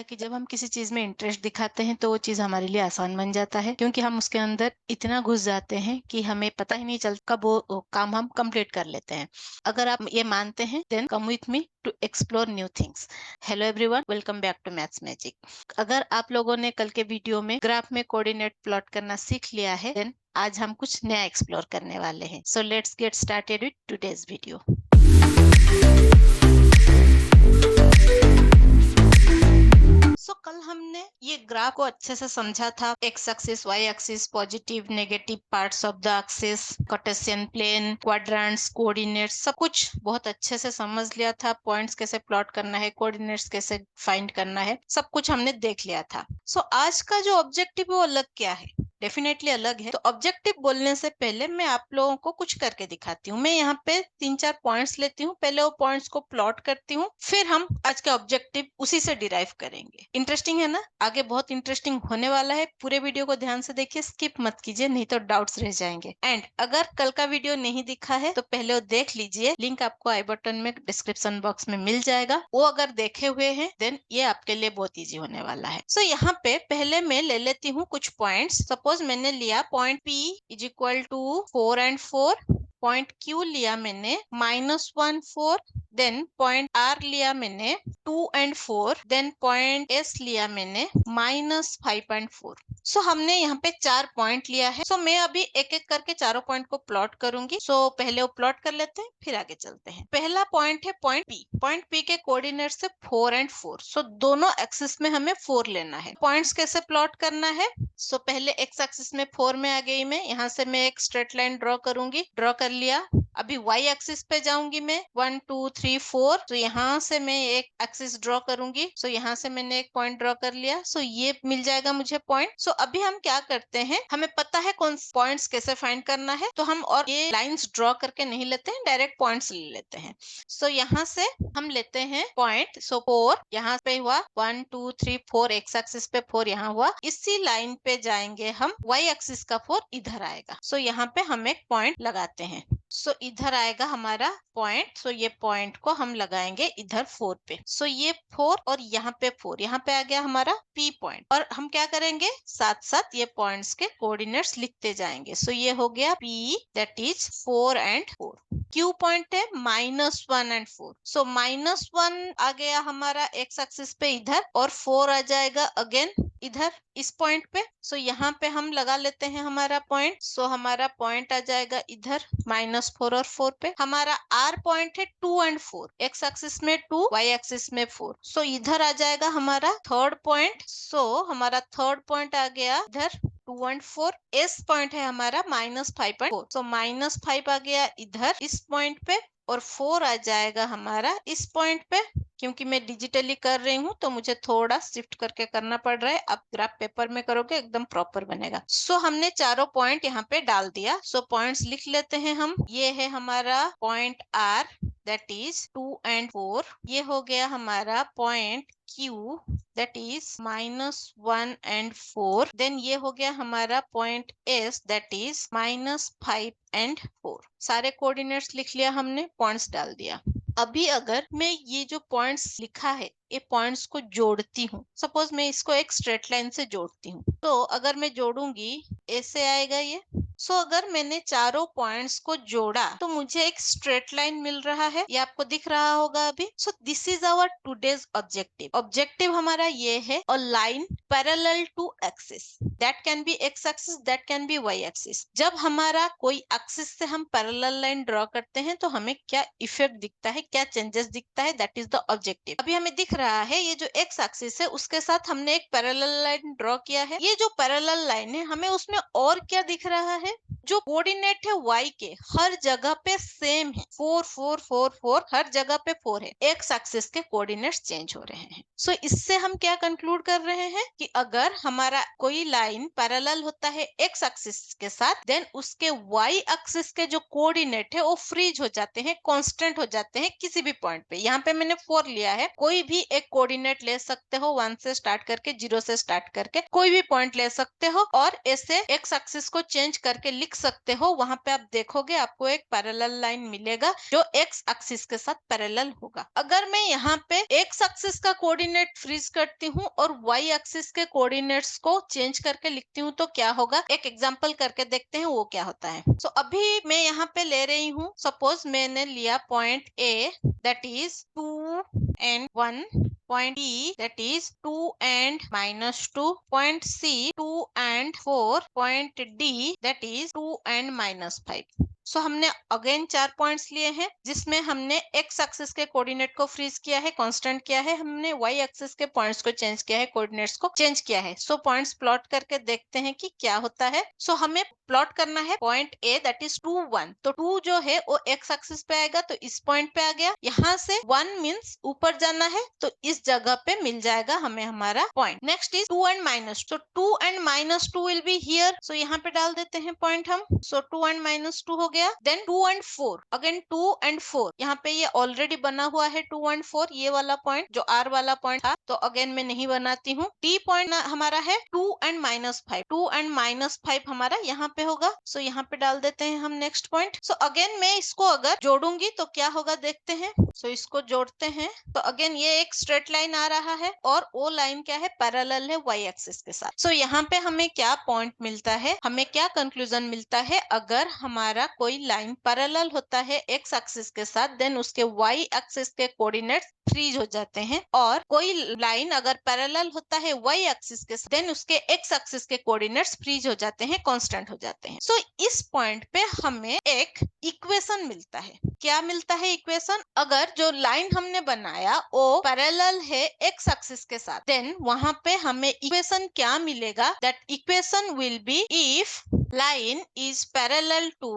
है कि जब हम किसी चीज में इंटरेस्ट दिखाते हैं तो वो चीज हमारे लिए आसान बन जाता है, क्योंकि हम उसके अंदर इतना घुस जाते हैं कि हमें पता ही नहीं चलता कब वो काम हम कंप्लीट कर लेते हैं। अगर आप ये मानते हैं then come with me to explore new things. Hello everyone, welcome back to maths magic. अगर आप लोगों ने कल के वीडियो में ग्राफ में कोऑर्डिनेट प्लॉट करना सीख लिया है देन आज हम कुछ नया एक्सप्लोर करने वाले हैं। So let's get started with today's video. कल हमने ये ग्राफ को अच्छे से समझा था। X axis, y axis, positive negative parts of the axis, Cartesian plane, quadrants, coordinates, सब कुछ बहुत अच्छे से समझ लिया था। पॉइंट्स कैसे प्लॉट करना है, कोऑर्डिनेट्स कैसे फाइंड करना है, सब कुछ हमने देख लिया था। आज का जो ऑब्जेक्टिव है वो अलग क्या है, डेफिनेटली अलग है। तो ऑब्जेक्टिव बोलने से पहले मैं आप लोगों को कुछ करके दिखाती हूँ। मैं यहाँ पे 3-4 पॉइंट्स लेती हूँ, पहले वो पॉइंट्स को प्लॉट करती हूँ, फिर हम आज का ऑब्जेक्टिव उसी से डिराइव करेंगे। इंटरेस्टिंग है ना? आगे बहुत इंटरेस्टिंग होने वाला है। पूरे वीडियो को ध्यान से देखिए, स्किप मत कीजिए, नहीं तो डाउट्स रह जाएंगे। एंड अगर कल का वीडियो नहीं दिखा है तो पहले वो देख लीजिए, लिंक आपको आई बटन में डिस्क्रिप्शन बॉक्स में मिल जाएगा। वो अगर देखे हुए हैं देन ये आपके लिए बहुत ईजी होने वाला है। यहाँ पे पहले मैं ले लेती हूँ कुछ पॉइंट्स। सपोज मैंने लिया point P is equal to 4 and 4, point Q लिया मैंने -1 4, देन पॉइंट R लिया मैंने 2 and 4, देन पॉइंट S लिया मैंने -5 and 4। हमने यहाँ पे 4 पॉइंट लिया है। मैं अभी एक एक करके चारों पॉइंट को प्लॉट करूंगी। पहले वो प्लॉट कर लेते हैं, फिर आगे चलते हैं। पहला पॉइंट है पॉइंट P। पॉइंट P के कोऑर्डिनेट्स है 4 and 4। दोनों एक्सिस में हमें 4 लेना है। पॉइंट्स कैसे प्लॉट करना है? पहले एक्स एक्सिस में 4 में आ गई मैं, यहाँ से मैं एक स्ट्रेट लाइन ड्रॉ करूंगी। ड्रॉ कर लिया। अभी वाई एक्सिस पे जाऊंगी मैं, 1 2 3 4। यहाँ से मैं एक एक्सिस ड्रॉ करूंगी। यहाँ से मैंने एक पॉइंट ड्रॉ कर लिया। ये मिल जाएगा मुझे पॉइंट। अभी हम क्या करते हैं, हमें पता है कौन पॉइंट्स कैसे फाइंड करना है, तो हम और ये लाइंस ड्रॉ करके नहीं लेते हैं, डायरेक्ट पॉइंट्स ले लेते हैं। यहाँ से हम लेते हैं पॉइंट। 4 यहाँ पे हुआ, 1 2 3 4, एक्स एक्सिस पे 4 यहाँ हुआ। इसी लाइन पे जाएंगे हम, वाई एक्सिस का 4 इधर आएगा। यहाँ पे हम एक पॉइंट लगाते हैं। इधर आएगा हमारा पॉइंट। ये पॉइंट को हम लगाएंगे इधर 4 पे। ये 4 और यहाँ पे 4, यहाँ पे आ गया हमारा P पॉइंट। और हम क्या करेंगे, साथ साथ ये पॉइंट्स के कोऑर्डिनेट्स लिखते जाएंगे। ये हो गया P, that is 4 and 4। Q point है -1 and 4। -1 आ गया हमारा एक्स एक्सिस पे इधर, और 4 आ जाएगा अगेन इधर इस पॉइंट पे। यहाँ पे हम लगा लेते हैं हमारा पॉइंट। हमारा पॉइंट आ जाएगा इधर -4 और 4 पे। हमारा R पॉइंट है 2 and 4, एक्स एक्सिस में 2, वाई एक्सिस में 4। इधर आ जाएगा हमारा थर्ड पॉइंट। हमारा थर्ड पॉइंट आ गया इधर 2 and 4। S पॉइंट है हमारा -5 and 4। -5 आ गया इधर इस पॉइंट पे, और 4 आ जाएगा हमारा इस पॉइंट पे। क्योंकि मैं डिजिटली कर रही हूँ तो मुझे थोड़ा शिफ्ट करके करना पड़ रहा है। आप ग्राफ पेपर में करोगे एकदम प्रॉपर बनेगा। हमने चारों पॉइंट यहाँ पे डाल दिया। पॉइंट्स लिख लेते हैं हम। ये है हमारा point R, that is 2 and 4। ये हो गया हमारा point Q, that is -1 and 4। Then ये हो गया हमारा point S, that is -5 and 4। सारे कोऑर्डिनेट्स लिख लिया हमने, पॉइंट्स डाल दिया। अभी अगर मैं ये जो पॉइंट्स लिखा है ये पॉइंट्स को जोड़ती हूँ, सपोज मैं इसको एक स्ट्रेट लाइन से जोड़ती हूँ, तो अगर मैं जोड़ूंगी ऐसे आएगा ये। अगर मैंने चारों पॉइंट्स को जोड़ा तो मुझे एक स्ट्रेट लाइन मिल रहा है, ये आपको दिख रहा होगा अभी। This is our today's objective. Objective हमारा ये है, a line parallel to axis, that can be x axis, that can be y axis. जब हमारा कोई एक्सिस से हम पैरेलल लाइन ड्रॉ करते हैं तो हमें क्या इफेक्ट दिखता है, क्या चेंजेस दिखता है, दैट इज द ऑब्जेक्टिव। अभी हमें दिख रहा है ये जो एक्स एक्सिस है उसके साथ हमने एक पैरेलल लाइन ड्रॉ किया है। ये जो पैरेलल लाइन है हमें उसमें और क्या दिख रहा है, जो कोऑर्डिनेट है y के हर जगह पे सेम है, 4 4 4 4, हर जगह पे 4 है। एक्स एक्सिस के कोऑर्डिनेट्स चेंज हो रहे हैं। इससे हम क्या कंक्लूड कर रहे हैं कि अगर हमारा कोई लाइन पैरेलल होता है एक्स एक्सिस के साथ, देन उसके y एक्सिस के जो कोऑर्डिनेट है वो फ्रीज हो जाते हैं, कांस्टेंट हो जाते हैं किसी भी पॉइंट पे। यहाँ पे मैंने 4 लिया है, कोई भी एक कोऑर्डिनेट ले सकते हो, 1 से स्टार्ट करके, 0 से स्टार्ट करके कोई भी पॉइंट ले सकते हो, और ऐसे एक्स एक्सिस को चेंज करके लिख सकते हो। वहां पे आप देखोगे आपको एक पैरेलल लाइन मिलेगा जो एक्स एक्सिस के साथ पैरेलल होगा। अगर मैं यहाँ पे एक्स एक्सिस का कोऑर्डिनेट कोऑर्डिनेट फ्रीज करती हूँ और वाई एक्सिस के कोऑर्डिनेट्स को चेंज करके लिखती हूँ तो क्या होगा, एक एग्जांपल करके देखते हैं वो क्या होता है। सो अभी मैं यहाँ पे ले रही हूँ, सपोज मैंने लिया point A that is 2 and 1, point E that is 2 and -2, point C 2 and 4, point D that is 2 and -5। सो हमने अगेन 4 पॉइंट्स लिए हैं जिसमें हमने एक्स एक्सिस के कोऑर्डिनेट को फ्रीज किया है, कांस्टेंट किया है, हमने वाई एक्सिस के पॉइंट्स को चेंज किया है, कोऑर्डिनेट्स को चेंज किया है। सो पॉइंट्स प्लॉट करके देखते हैं कि क्या होता है। सो हमें प्लॉट करना है पॉइंट ए दैट इज 2 1, तो 2 जो है वो एक्स एक्सिस पे आएगा तो इस पॉइंट पे आ गया। यहाँ से 1 मींस ऊपर जाना है तो इस जगह पे मिल जाएगा हमें हमारा पॉइंट। नेक्स्ट इज 2 एंड -2, तो 2 एंड -2 विल बी हियर, सो यहाँ पे डाल देते हैं पॉइंट हम। सो 2 एंड -2 हो गया। देन 2 एंड 4, अगेन 2 एंड 4, यहाँ पे ये ऑलरेडी बना हुआ है 2 एंड 4, ये वाला पॉइंट जो आर वाला पॉइंट था, तो अगेन मैं नहीं बनाती हूँ। डी पॉइंट हमारा है 2 एंड -5, 2 एंड -5 हमारा यहाँ पे होगा। सो यहाँ पे डाल देते हैं हम नेक्स्ट पॉइंट। सो अगेन मैं इसको अगर जोड़ूंगी तो क्या होगा देखते हैं। सो इसको जोड़ते हैं तो अगेन ये एक स्ट्रेट लाइन आ रहा है और वो लाइन क्या है, पैरेलल है वाई एक्सिस के साथ। सो यहाँ पे हमें क्या पॉइंट मिलता है, हमें क्या कंक्लूजन मिलता है, अगर हमारा कोई लाइन पैरेलल होता है एक्स एक्सिस के साथ देन उसके वाई एक्सिस के कोऑर्डिनेट्स फ्रीज हो जाते हैं, और कोई लाइन अगर पैरेलल होता है वाई एक्सिस के साथ देन उसके एक्स एक्सिस के कोऑर्डिनेट्स फ्रीज हो जाते हैं, कांस्टेंट हो जाते हैं। सो इस पॉइंट पे हमें एक इक्वेशन मिलता है। क्या मिलता है इक्वेशन, अगर जो लाइन हमने बनाया वो पैरेलल है एक्स एक्सिस के साथ देन वहां पे हमें इक्वेशन क्या मिलेगा, that equation will be if line is parallel to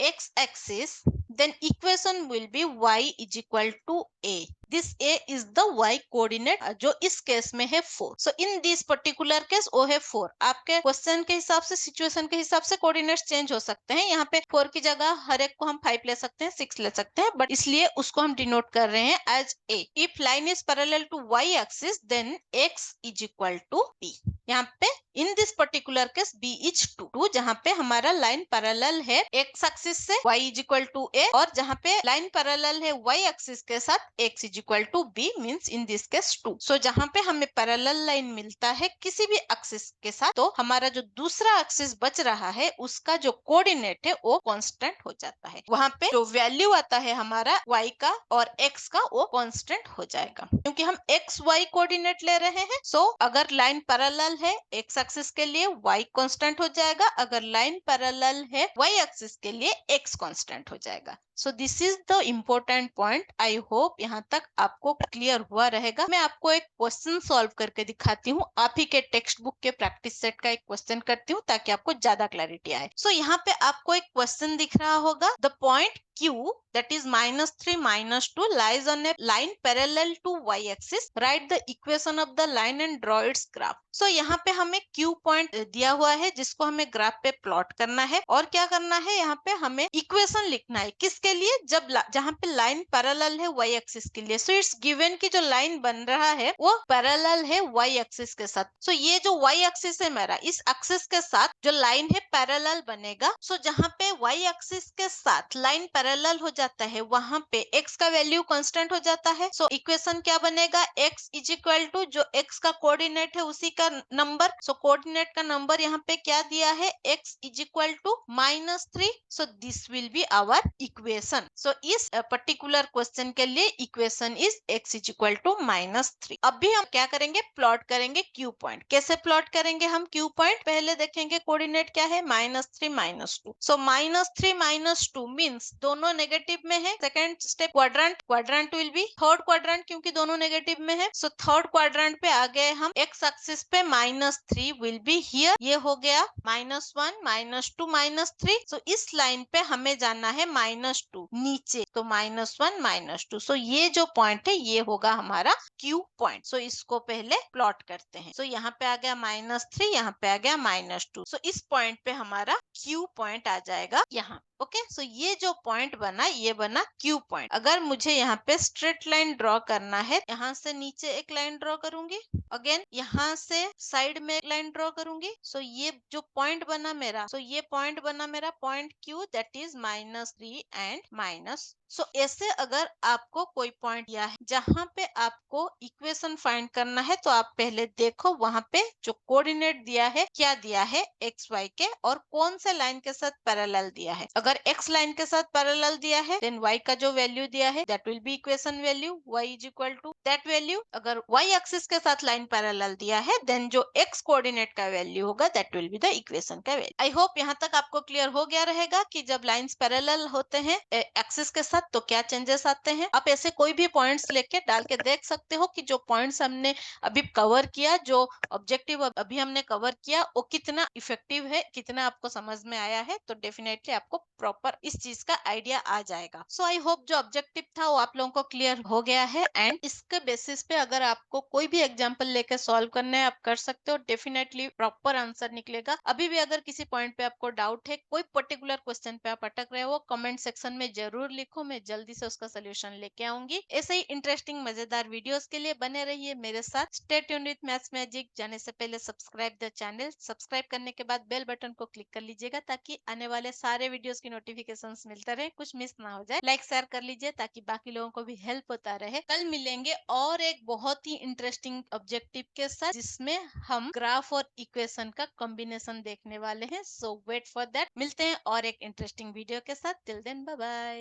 x axis then equation will be y is equal to a। this a is the y coordinate जो इस केस में है 4। so in this particular case वो है 4। आपके question के हिसाब से, सिचुएशन के हिसाब से कोऑर्डिनेट्स चेंज हो सकते हैं। यहाँ पे 4 की जगह हर एक को हम 5 ले सकते हैं, 6 ले सकते हैं, बट इसलिए उसको हम डिनोट कर रहे हैं as a। if line is parallel to y axis then x is equal to b। यहाँ पे in this particular case b is 2, जहाँ पे हमारा लाइन पैरेलल है x एक्सिस से y is equal to a, और जहाँ पे लाइन पैरेलल है y एक्सिस के साथ x is equal to b means in this case 2। So जहाँ पे हमें पैरेलल लाइन मिलता है किसी भी एक्सिस के साथ तो हमारा जो दूसरा एक्सिस बच रहा है उसका जो कोऑर्डिनेट है वो कांस्टेंट हो जाता है। वहाँ पे जो वैल्यू आता है हमारा y का और x का वो कांस्टेंट हो जाएगा क्योंकि हम x y कोऑर्डिनेट ले रहे हैं। सो अगर लाइन पैरेलल है x एक्सिस के लिए y कांस्टेंट हो जाएगा, अगर लाइन पैरेलल है y एक्सिस के लिए x कांस्टेंट हो जाएगा। So this is the important point. I hope यहाँ तक आपको क्लियर हुआ रहेगा। मैं आपको एक क्वेश्चन सॉल्व करके दिखाती हूँ, आप ही के टेक्स्ट बुक के प्रैक्टिस सेट का एक क्वेश्चन करती हूँ ताकि आपको ज्यादा क्लैरिटी आए। सो यहाँ पे आपको एक क्वेश्चन दिख रहा होगा, the point Q that is -3 -2 lies on a line parallel to y axis, write the equation of the line and draw its graph। सो यहाँ पे हमें Q पॉइंट दिया हुआ है जिसको हमें ग्राफ पे प्लॉट करना है, और क्या करना है यहाँ पे हमें इक्वेशन लिखना है किसके लिए, जब जहाँ पे लाइन पैरेलल है y एक्सिस के लिए। सो इट्स गिवन की जो लाइन बन रहा है वो पैरेलल है y एक्सिस के साथ। सो ये जो y एक्सिस है मेरा, इस एक्सिस के साथ जो लाइन है पैरेलल बनेगा। सो जहाँ पे y एक्सिस के साथ लाइन पैरेलल हो जाता है वहां पे x का वैल्यू कांस्टेंट हो जाता है। सो इक्वेशन क्या बनेगा, x इज इक्वल टू जो x का कोऑर्डिनेट है उसी का नंबर। सो कोऑर्डिनेट का नंबर यहाँ पे क्या दिया है, x is equal to -3। So this will be our equation. So इस पर्टिकुलर क्वेश्चन के लिए equation is x is equal to -3। अभी हम क्या करेंगे, प्लॉट करेंगे Q पॉइंट। कैसे प्लॉट करेंगे हम Q पॉइंट, पहले देखेंगे कोऑर्डिनेट क्या है, -3 -2। सो -3 -2 मींस दोनों नेगेटिव में है। Second step quadrant, quadrant will be third quadrant क्योंकि दोनों नेगेटिव में है। सो थर्ड क्वाड्रेंट पे आ गए हम, एक्स एक्सिस पे -3 विल बी हियर, ये हो गया -1 -2 -3। सो इस लाइन पे हमें जाना है -2 नीचे, तो -1 -2। सो ये जो पॉइंट है ये होगा हमारा Q पॉइंट। सो इसको पहले प्लॉट करते हैं। सो यहाँ पे आ गया -3, यहाँ पे आ गया -2। सो इस पॉइंट पे हमारा Q पॉइंट आ जाएगा यहाँ। ओके, सो ये जो पॉइंट बना ये बना क्यू पॉइंट। अगर मुझे यहाँ पे स्ट्रेट लाइन ड्रॉ करना है, यहाँ से नीचे एक लाइन ड्रॉ करूंगी, अगेन यहाँ से साइड में एक लाइन ड्रॉ करूंगी। सो ये जो पॉइंट बना मेरा, ये पॉइंट बना मेरा point Q, that is -3 and minus. So ऐसे अगर आपको कोई पॉइंट दिया है जहां पे आपको इक्वेशन फाइंड करना है, तो आप पहले देखो वहां पे जो कोऑर्डिनेट दिया है क्या दिया है एक्स वाई के, और कौन से लाइन के साथ पैरेलल दिया है। अगर एक्स लाइन के साथ पैरेलल दिया है देन वाई का जो वैल्यू दिया है that will be equation value, y is equal to that value. अगर वाई एक्सिस के साथ लाइन पैरेलल दिया है देन जो एक्स कोऑर्डिनेट का वैल्यू होगा that will be the equation का वैल्यू। आई होप यहाँ तक आपको क्लियर हो गया रहेगा कि जब लाइंस पैरेलल होते हैं एक्सिस के साथ तो क्या चेंजेस आते हैं। आप ऐसे कोई भी पॉइंट्स लेके डाल के देख सकते हो कि जो पॉइंट्स हमने अभी कवर किया, जो ऑब्जेक्टिव अभी हमने कवर किया, वो कितना इफेक्टिव है, कितना आपको समझ में आया है। तो डेफिनेटली आपको प्रॉपर इस चीज का आइडिया आ जाएगा। सो आई होप जो ऑब्जेक्टिव था वो आप लोगों को क्लियर हो गया है, एंड इसके बेसिस पे अगर आपको कोई भी एग्जाम्पल लेके सॉल्व करना है आप कर सकते हो, डेफिनेटली प्रॉपर आंसर निकलेगा। अभी भी अगर किसी पॉइंट पे आपको डाउट है, कोई पर्टिकुलर क्वेश्चन पे आप अटक रहे हो, कमेंट सेक्शन में जरूर लिखो, मैं जल्दी से उसका सोल्यूशन लेके आऊंगी। ऐसे ही इंटरेस्टिंग मजेदार वीडियोस के लिए बने रहिए मेरे साथ। Stay tuned with maths magic. जाने से पहले सब्सक्राइब द चैनल, सब्सक्राइब करने के बाद बेल बटन को क्लिक कर लीजिएगा ताकि आने वाले सारे वीडियोस की नोटिफिकेशंस मिलते रहे, कुछ मिस ना हो जाए। लाइक शेयर कर लीजिए ताकि बाकी लोगों को भी हेल्प होता रहे। कल मिलेंगे और एक बहुत ही इंटरेस्टिंग ऑब्जेक्टिव के साथ जिसमें हम ग्राफ और इक्वेशन का कॉम्बिनेशन देखने वाले हैं। So wait for that. मिलते हैं और एक इंटरेस्टिंग वीडियो के साथ। Till then bye bye.